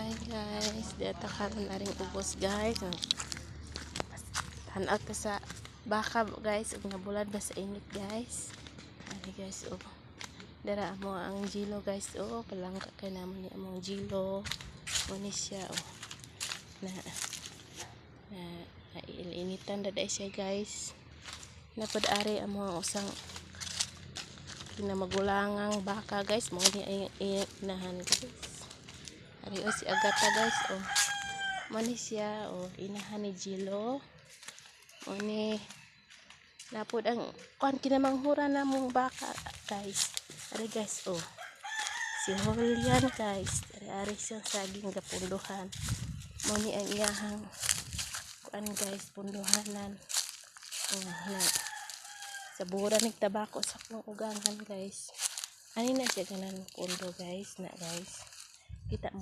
Hi guys, dito karon na ring ubos guys. Tanaw ta sa baka guys, ug nabulan ba sa init guys. Ani guys, dara mo ang jilo guys. Palangka kay naman ni among jilo. Muni siya na initan da siya guys. Napad-ari among usang kinamagulangang baka guys. Mo ni inahan guys. Ari si Agata guys, mani siya, inahan ni Jilo. Ni napod ang kuan kinamanghura na mong baka guys. Ari guys, si Julian guys. Ari siyang saging gapunduhan. Mani ang iyahang kuan guys, punduhanan. Na sa bura ning tabako sa kong ugangan guys. Ani na siya ganan pundo guys, na guys. Kita mo